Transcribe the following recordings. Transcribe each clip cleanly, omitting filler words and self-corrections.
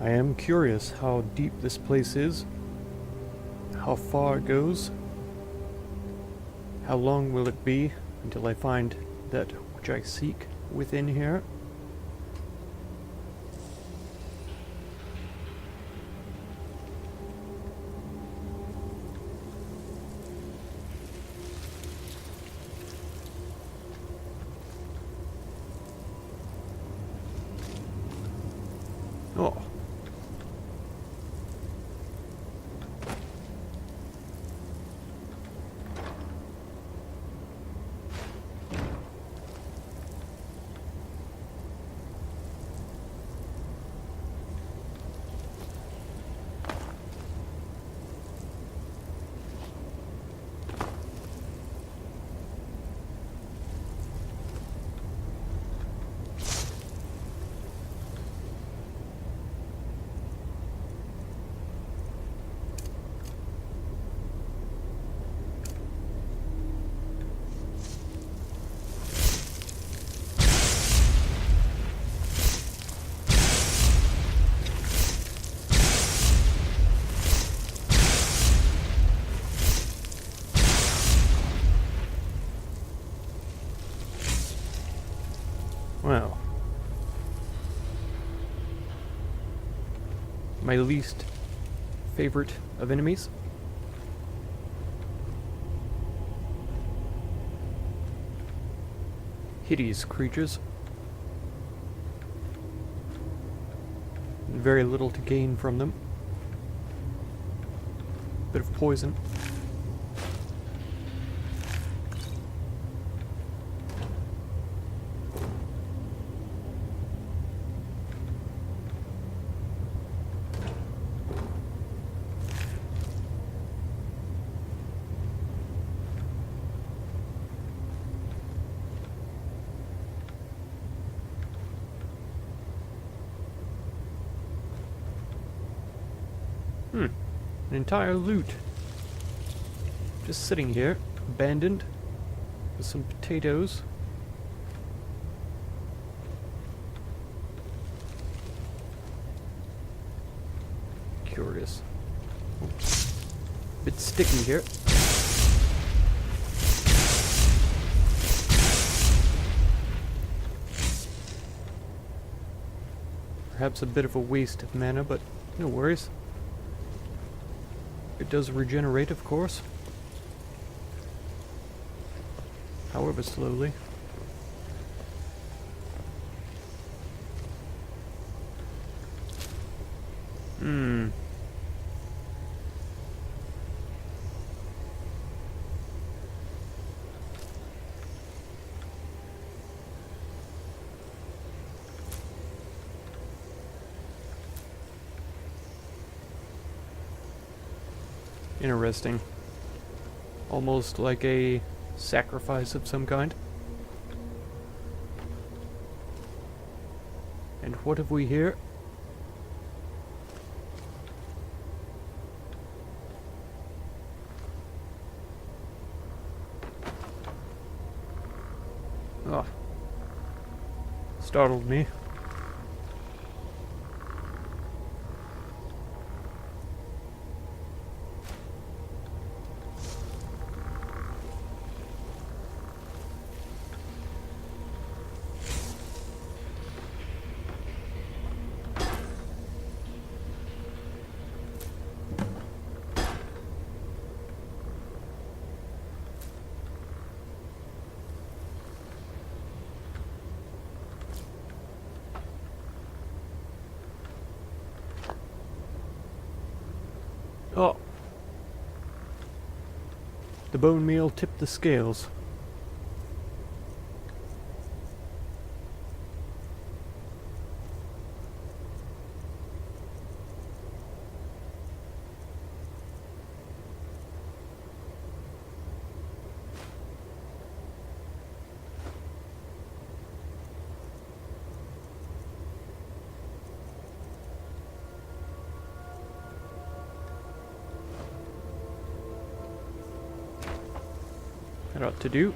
I am curious how deep this place is, how far it goes, how long will it be until I find that which I seek within here. Oh. Well, my least favorite of enemies. Hideous creatures. Very little to gain from them. Bit of poison. An entire loot. Just sitting here, abandoned, with some potatoes. Curious. Oh. Bit sticky here. Perhaps a bit of a waste of mana, but no worries. It does regenerate, of course. However slowly. Interesting. Almost like a sacrifice of some kind. And what have we here? Oh. Startled me. Oh. The bone meal tipped the scales. That ought to do.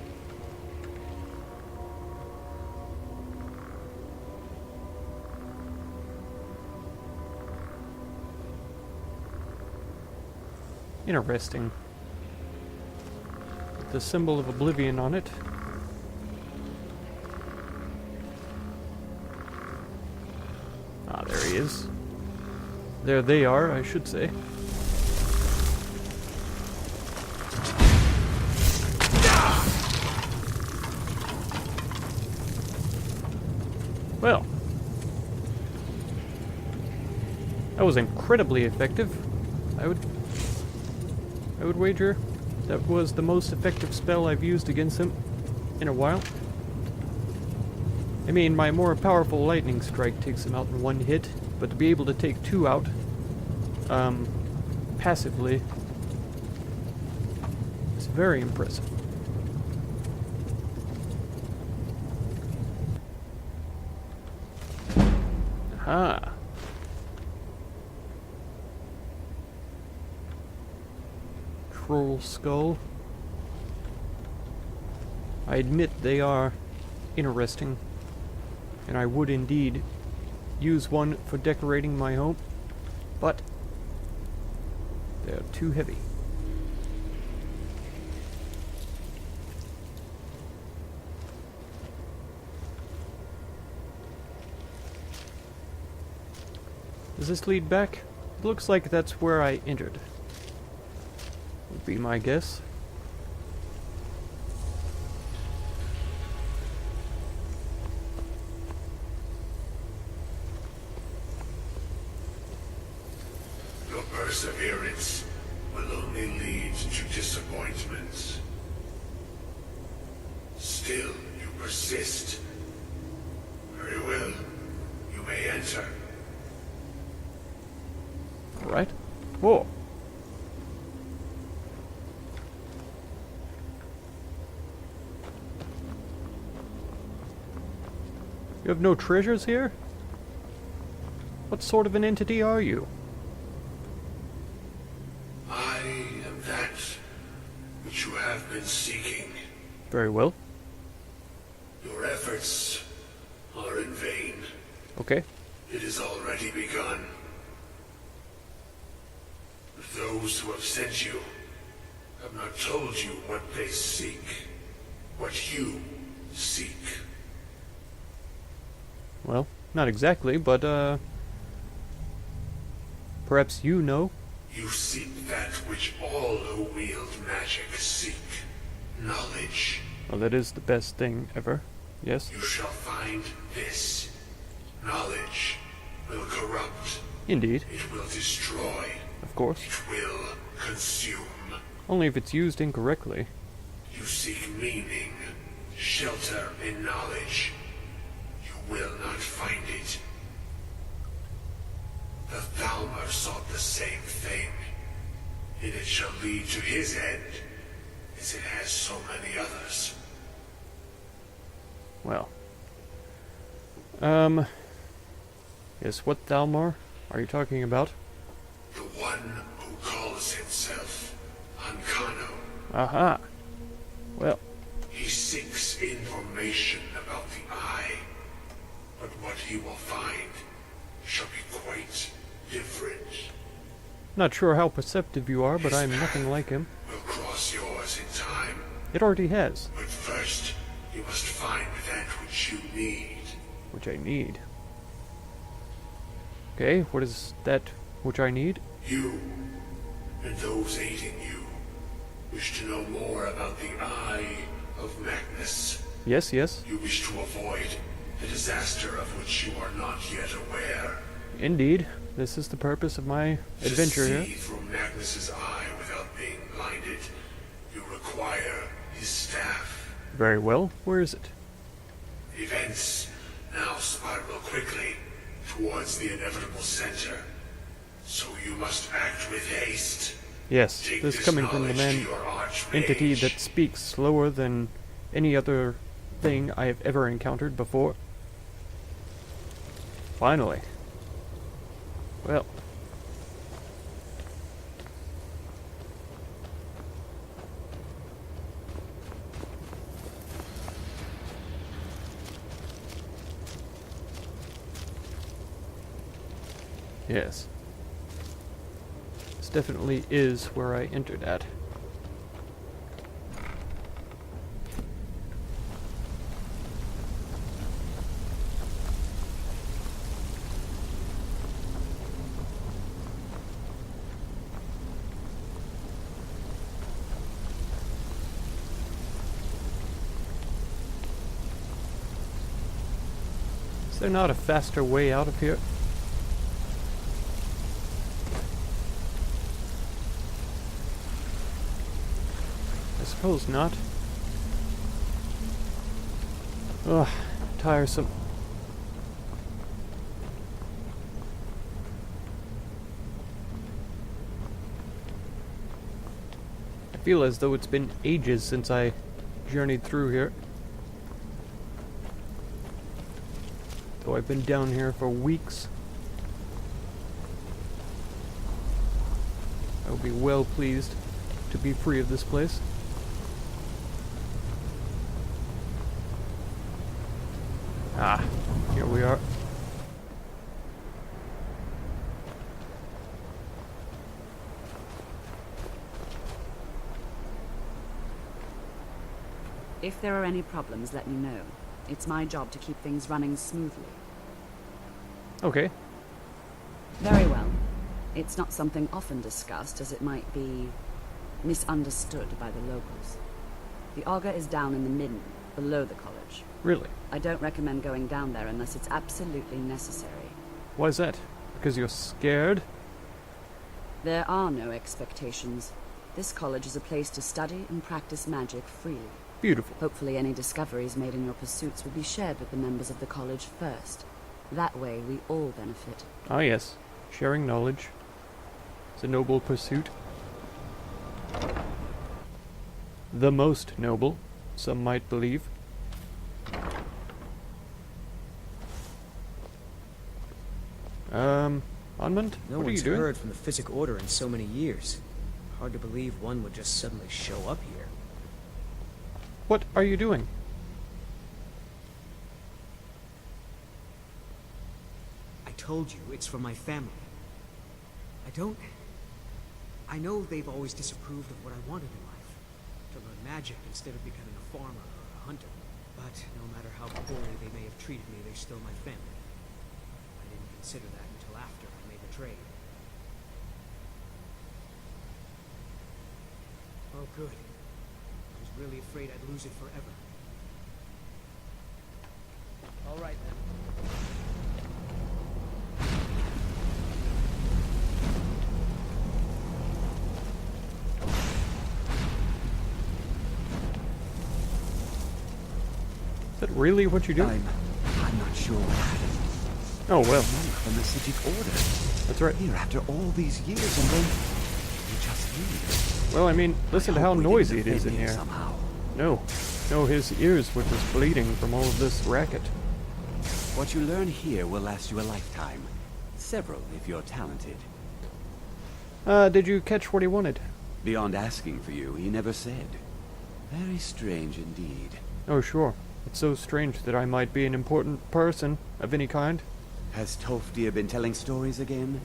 Interesting. With the symbol of oblivion on it. Ah, there he is. There they are, I should say. Well, that was incredibly effective. I would wager that was the most effective spell I've used against him in a while. I mean, my more powerful lightning strike takes him out in one hit, but to be able to take two out, passively, is very impressive. Aha! Troll skull. I admit they are interesting, and I would indeed use one for decorating my home, but they're too heavy. Does this lead back? It looks like that's where I entered. Would be my guess. Your perseverance will only lead to disappointments. Still, you persist. Very well. You may enter. Alright. Whoa. You have no treasures here? What sort of an entity are you? I am that which you have been seeking. Very well. Your efforts are in vain. Okay. It has already begun. Those who have sent you have not told you what they seek, what you seek. Well, not exactly, but, perhaps you know? You seek that which all who wield magic seek. Knowledge. Well, that is the best thing ever. Yes? You shall find this. Knowledge will corrupt. Indeed. It will destroy. Of course. It will consume. Only if it's used incorrectly. You seek meaning, shelter in knowledge. You will not find it. The Thalmor sought the same thing, and it shall lead to his end, as it has so many others. Well. Yes, what Thalmor are you talking about? The one who calls himself Ancano. Aha! Well, He seeks information about the Eye, but what he will find shall be quite different. not sure how perceptive you are, but His I'm nothing path like him. will cross yours in time, It already has, but first you must find that which you need. which I need. Okay, what is that which I need? You, and those aiding you, wish to know more about the Eye of Magnus. Yes, yes, You wish to avoid the disaster of which you are not yet aware. indeed. This is the purpose of my adventure To here. see through Magnus's eye without being blinded, you require his staff. Very well. Where is it? Events now spiral quickly towards the inevitable center, so you must act with haste. Yes, Take this coming from the knowledge man to your archmage. entity that speaks slower than any other thing I have ever encountered before. Finally. Well. Yes. definitely is where I entered at. Is there not a faster way out of here? I suppose not. Ugh, tiresome. I feel as though it's been ages since I journeyed through here. Though I've been down here for weeks. I will be well pleased to be free of this place. Ah, here we are. If there are any problems, let me know. It's my job to keep things running smoothly. Okay. Very well. It's not something often discussed, as it might be misunderstood by the locals. The Augur is down in the Midden, below the college. Really? I don't recommend going down there unless it's absolutely necessary. Why is that? Because you're scared? There are no expectations. This college is a place to study and practice magic freely. Beautiful. Hopefully any discoveries made in your pursuits will be shared with the members of the college first. That way we all benefit. Ah yes, sharing knowledge is a noble pursuit. The most noble, some might believe. Onmund, No what are you one's doing? heard from the Physic Order in so many years. Hard to believe one would just suddenly show up here. What are you doing? I told you, it's from my family. I know they've always disapproved of what I wanted in life. To learn magic instead of becoming a farmer or a hunter. But no matter how poorly they may have treated me, they're still my family. I didn't consider that until after I made the trade. Oh, good. I was really afraid I'd lose it forever. All right, then. Is that really what you do? I'm not sure what happened. Oh well, Monk from the Physic Order. that's right. Here after all these years, and then you just leave. Well, I mean, listen to I how hope we noisy didn't it is in offend him here. somehow. No, his ears were just bleeding from all of this racket. What you learn here will last you a lifetime. Several, if you're talented. Did you catch what he wanted? Beyond asking for you, he never said. Very strange indeed. Oh, sure. It's so strange that I might be an important person of any kind. Has Tolfdir been telling stories again?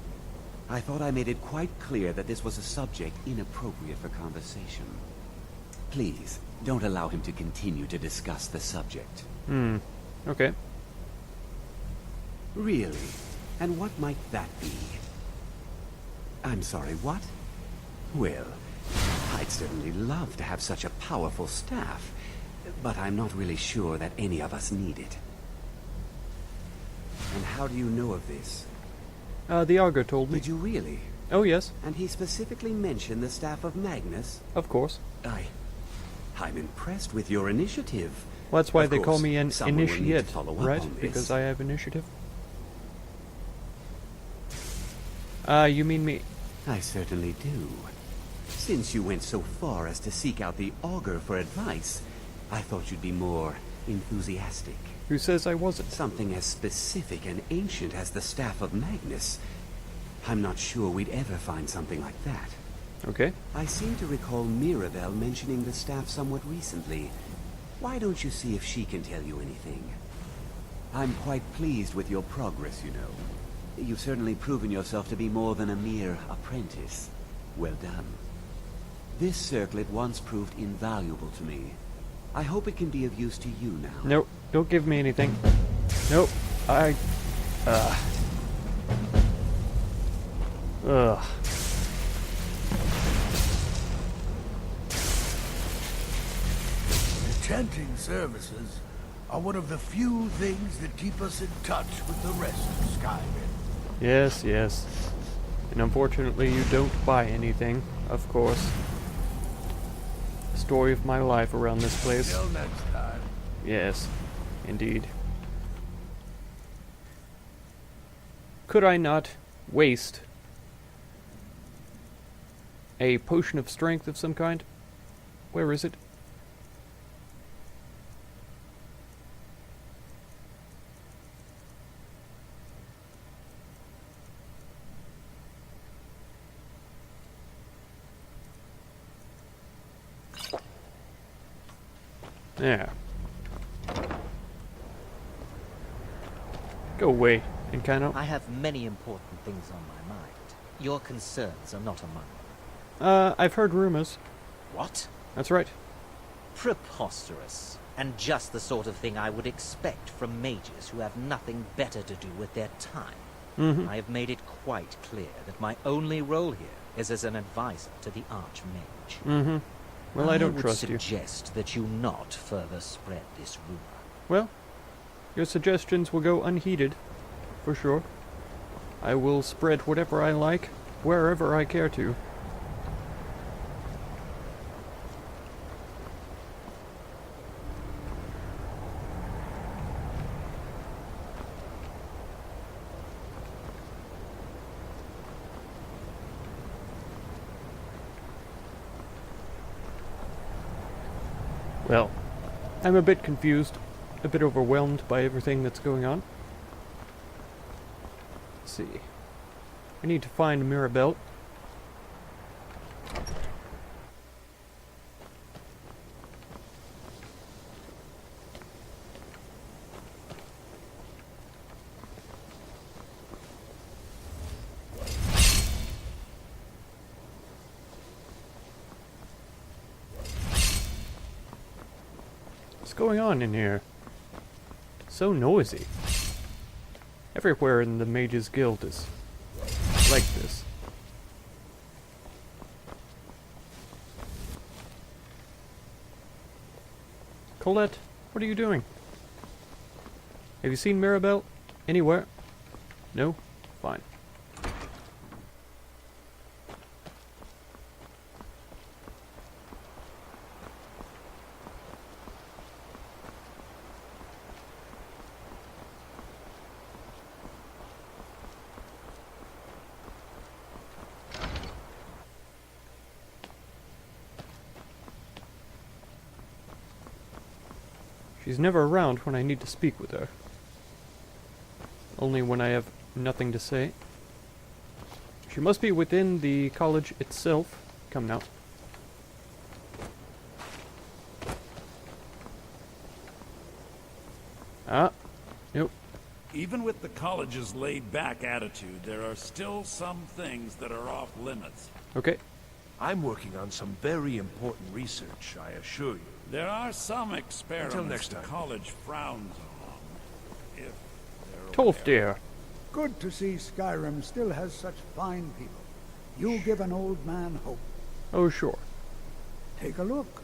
I thought I made it quite clear that this was a subject inappropriate for conversation. Please, don't allow him to continue to discuss the subject. Okay. Really? And what might that be? I'm sorry, what? Well, I'd certainly love to have such a powerful staff, but I'm not really sure that any of us need it. And how do you know of this? The Augur told me. Did you really? Oh, yes, And he specifically mentioned the staff of Magnus? of course. I'm impressed with your initiative. Well, that's why Of they call course, me an someone will need to initiate, follow up right? on this. Because I have initiative. You mean me? I certainly do. Since you went so far as to seek out the Augur for advice, I thought you'd be more enthusiastic. Who says I wasn't? Something as specific and ancient as the Staff of Magnus. I'm not sure we'd ever find something like that. Okay. I seem to recall Mirabelle mentioning the staff somewhat recently. Why don't you see if she can tell you anything? I'm quite pleased with your progress, you know. You've certainly proven yourself to be more than a mere apprentice. Well done. This circlet once proved invaluable to me. I hope it can be of use to you now. Nope, don't give me anything. Nope, Ugh. Chanting services are one of the few things that keep us in touch with the rest of Skyrim. Yes, yes. And unfortunately you don't buy anything, of course. Story of my life around this place. Till next time. Yes, indeed. Could I not waste a potion of strength of some kind? Where is it? There. Go away, Encano. I have many important things on my mind. Your concerns are not among them. I've heard rumors. What? That's right. Preposterous. And just the sort of thing I would expect from mages who have nothing better to do with their time. I have made it quite clear that my only role here is as an advisor to the Archmage. Well, I don't trust you. I you. would suggest that you not further spread this rumor. Well, your suggestions will go unheeded, for sure. I will spread whatever I like, wherever I care to. Well, I'm a bit confused, a bit overwhelmed by everything that's going on. Let's see. I need to find Mirabelle. What's going on in here? So noisy. Everywhere in the Mages Guild is like this. Colette, what are you doing? Have you seen Mirabelle anywhere? No? Fine. She's never around when I need to speak with her. Only when I have nothing to say. She must be within the college itself. Come now. Ah. Nope. Even with the college's laid-back attitude, there are still some things that are off limits. Okay. I'm working on some very important research, I assure you. There are some experiments next the time. college frowns on, if they're Tolf, aware. dear. Good to see Skyrim still has such fine people. You give an old man hope. Oh, sure. Take a look.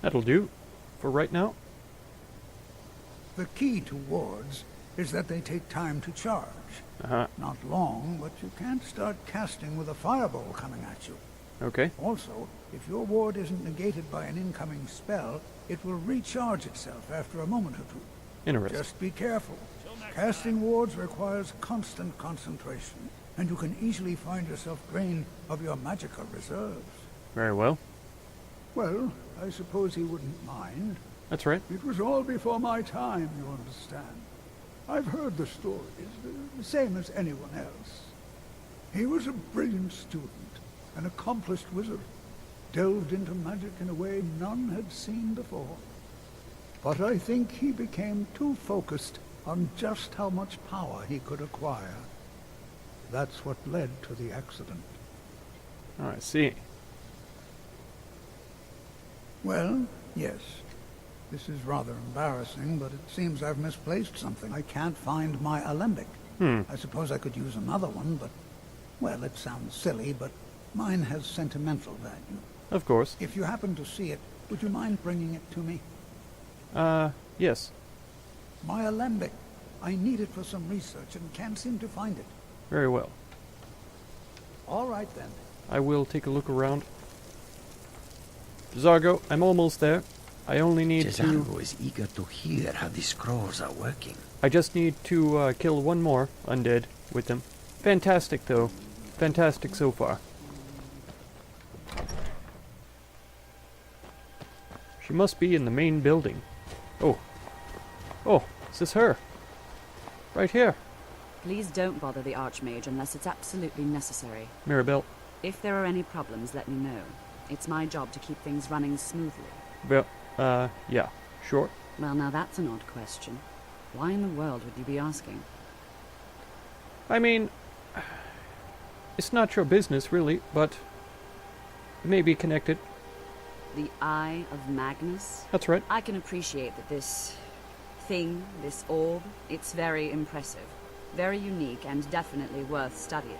That'll do. For right now. The key to wards is that they take time to charge. Uh-huh. Not long, but you can't start casting with a fireball coming at you. Okay. Also, if your ward isn't negated by an incoming spell, it will recharge itself after a moment or two. Interesting. Just be careful. Casting wards requires constant concentration, and you can easily find yourself drained of your magical reserves. Very well. Well, I suppose he wouldn't mind. That's right. It was all before my time, you understand. I've heard the stories, the same as anyone else. He was a brilliant student, an accomplished wizard, delved into magic in a way none had seen before. But I think he became too focused on just how much power he could acquire. That's what led to the accident. Oh, I see. Well, yes. This is rather embarrassing, but it seems I've misplaced something. I can't find my alembic. I suppose I could use another one, but, well, it sounds silly, but mine has sentimental value. Of course. If you happen to see it, would you mind bringing it to me? Yes. My alembic. I need it for some research and can't seem to find it. Very well. All right, then. I will take a look around. Zargo, I'm almost there. I only need to... Zargo is eager to hear how the scrolls are working. I just need to kill one more undead with them. Fantastic, though. Fantastic so far. She must be in the main building. Oh. Oh, is this her? Right here. Please don't bother the Archmage unless it's absolutely necessary. Mirabelle. If there are any problems, let me know. It's my job to keep things running smoothly. Well, yeah, sure. Well, now that's an odd question. Why in the world would you be asking? I mean, it's not your business, really, but it may be connected. The Eye of Magnus? That's right. I can appreciate that this thing, this orb, it's very impressive, very unique, and definitely worth studying.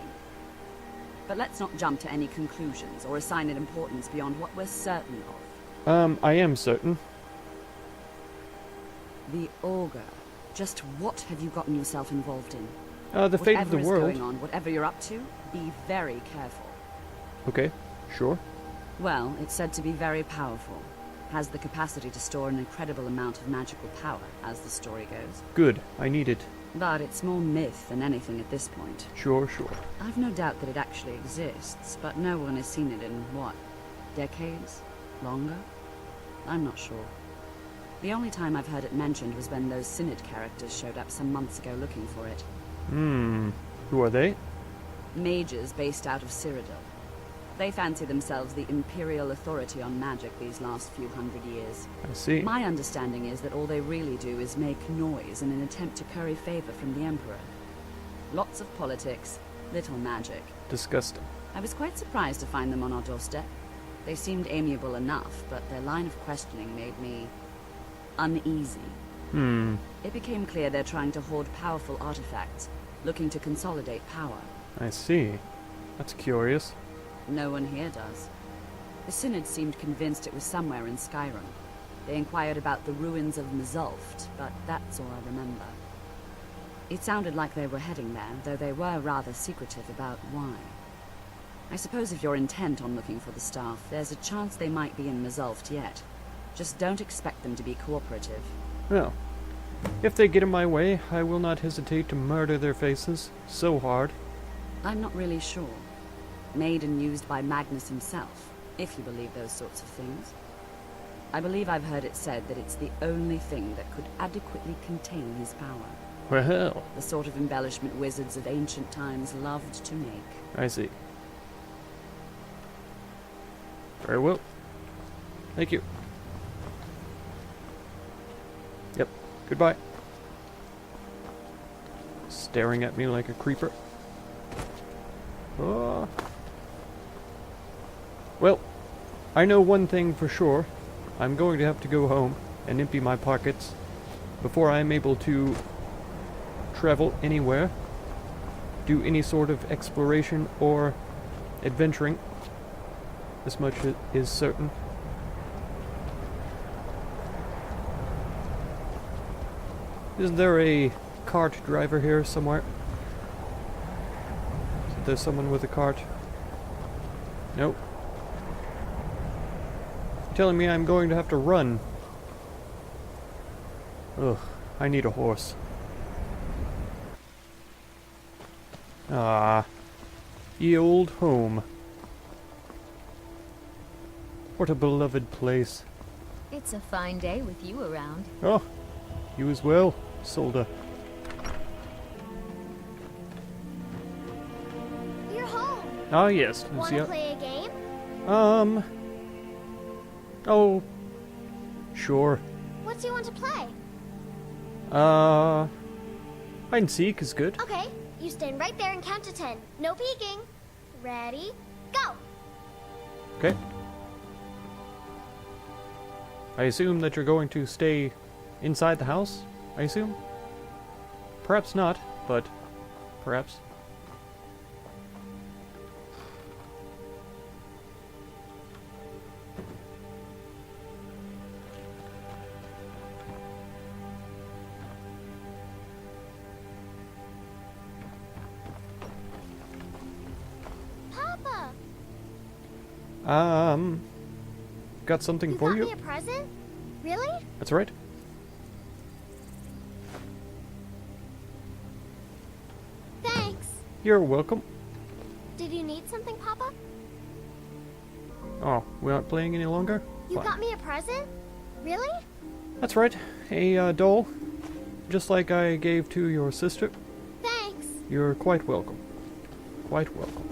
But let's not jump to any conclusions or assign it importance beyond what we're certain of. I am certain. The Augur. Just what have you gotten yourself involved in? The fate of the Whatever is world. going on, whatever you're up to, be very careful. Okay, sure. Well, it's said to be very powerful. Has the capacity to store an incredible amount of magical power, as the story goes. Good, I need it. But it's more myth than anything at this point. Sure, sure. I've no doubt that it actually exists, but no one has seen it in, what, decades? Longer? I'm not sure. The only time I've heard it mentioned was when those Synod characters showed up some months ago looking for it. Who are they? Mages based out of Cyrodiil. They fancy themselves the imperial authority on magic these last few hundred years. I see. My understanding is that all they really do is make noise in an attempt to curry favor from the Emperor. Lots of politics, little magic. Disgusting. I was quite surprised to find them on our doorstep. They seemed amiable enough, but their line of questioning made me uneasy. It became clear they're trying to hoard powerful artifacts, looking to consolidate power. I see. That's curious. No one here does. The Synod seemed convinced it was somewhere in Skyrim. They inquired about the ruins of Mzulft, but that's all I remember. It sounded like they were heading there, though they were rather secretive about why. I suppose if you're intent on looking for the staff, there's a chance they might be in Mzulft yet. Just don't expect them to be cooperative. Well, if they get in my way, I will not hesitate to murder their faces so hard. I'm not really sure. Made and used by Magnus himself, if you believe those sorts of things. I believe I've heard it said that it's the only thing that could adequately contain his power. Well, The sort of embellishment wizards of ancient times loved to make. I see. Very well. Thank you. Yep. Goodbye. Staring at me like a creeper. Oh. Well, I know one thing for sure. I'm going to have to go home and empty my pockets before I am able to travel anywhere, do any sort of exploration or adventuring. This much is certain. Isn't there a cart driver here somewhere? Is there someone with a cart? Nope. telling me I'm going to have to run. Ugh, I need a horse. Ah, ye old home. What a beloved place. It's a fine day with you around. Oh, you as well, Solda. You're home. Ah, yes, Wanna Lucia. play a game? Oh, sure. What do you want to play? Hide and seek is good. Okay, you stand right there and count to 10. No peeking. Ready? Go! Okay. I assume that you're going to stay inside the house, I assume? Perhaps not, but perhaps. Papa! Got something You for got you? me a present? Really? That's right. Thanks. You're welcome. Did you need something, Papa? Oh, we aren't playing any longer? You Fine. got me a present? Really? That's right. A doll. Just like I gave to your sister. Thanks. You're quite welcome. Quite welcome.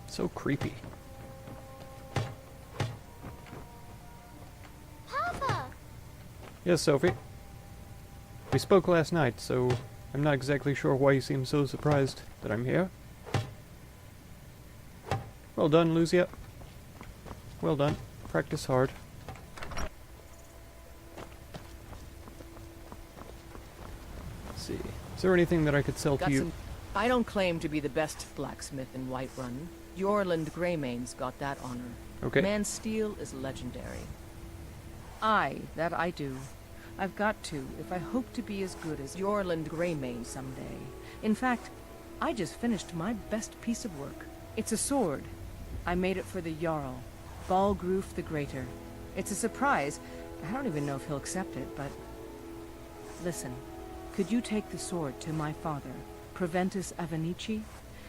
So creepy. Papa! Yes, Sophie. We spoke last night, so I'm not exactly sure why you seem so surprised that I'm here. Well done, Lucia. Well done. Practice hard. Let's see. Is there anything that I could sell to you? I don't claim to be the best blacksmith in Whiterun. Jorland Greymane's got that honor. Okay. Man's steel is legendary. That I do. I've got to, if I hope to be as good as Jorland Greymane someday. In fact, I just finished my best piece of work. It's a sword. I made it for the Jarl, Balgroof the Greater. It's a surprise. I don't even know if he'll accept it, but... Listen, could you take the sword to my father, Proventus Avenici?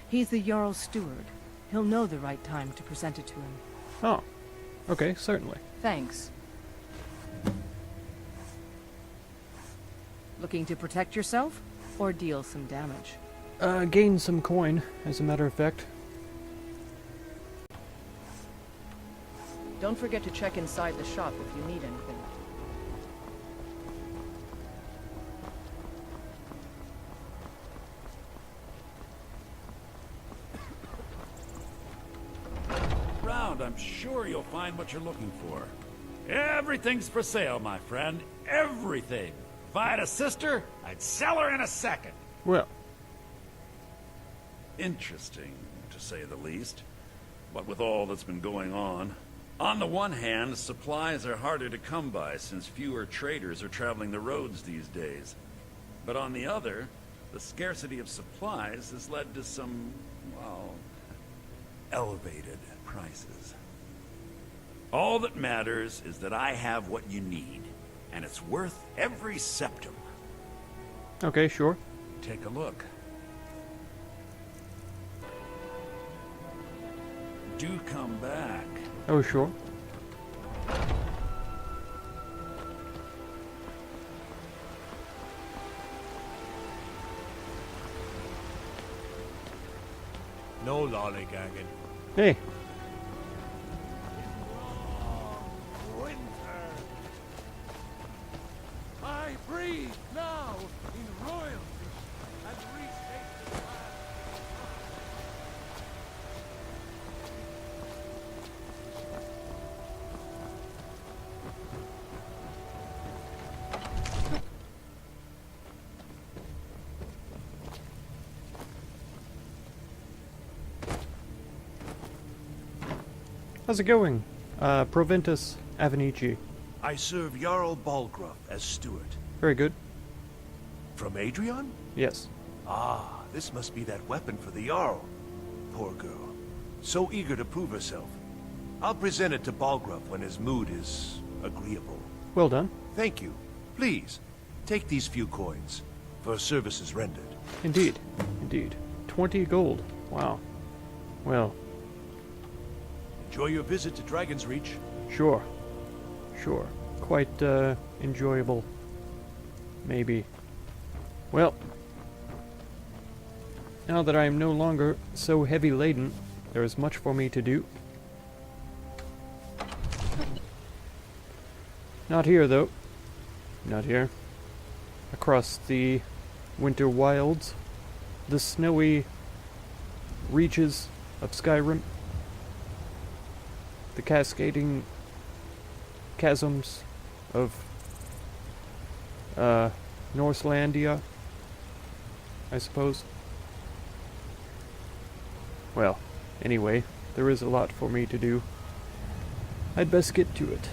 He's the Jarl's steward. He'll know the right time to present it to him. Oh. Okay, certainly. Thanks. Looking to protect yourself, or deal some damage? Gain some coin, as a matter of fact. Don't forget to check inside the shop if you need anything. Round, I'm sure you'll find what you're looking for. Everything's for sale, my friend. Everything. If I had a sister, I'd sell her in a second. Well. Interesting, to say the least. But with all that's been going on the one hand, supplies are harder to come by since fewer traders are traveling the roads these days. But on the other, the scarcity of supplies has led to some, well, elevated prices. All that matters is that I have what you need, and it's worth every septum. Okay, sure. Take a look. Do come back. Oh, sure. No lollygagging. Hey. Winter. I breathe now in royalty, How's it going? Proventus Avenici. I serve Jarl Balgruuf as steward. Very good. From Adrian? Yes. Ah, this must be that weapon for the Jarl. Poor girl. So eager to prove herself. I'll present it to Balgruuf when his mood is agreeable. Well done. Thank you. Please, take these few coins for services rendered. Indeed. Indeed. 20 gold. Wow. Well. Enjoy your visit to Dragon's Reach. Sure. Sure. Quite, enjoyable. Maybe. Well. Now that I am no longer so heavy laden, there is much for me to do. Not here, though. Not here. Across the winter wilds, the snowy reaches of Skyrim, the cascading chasms of Northlandia, I suppose. Well, anyway, there is a lot for me to do. I'd best get to it.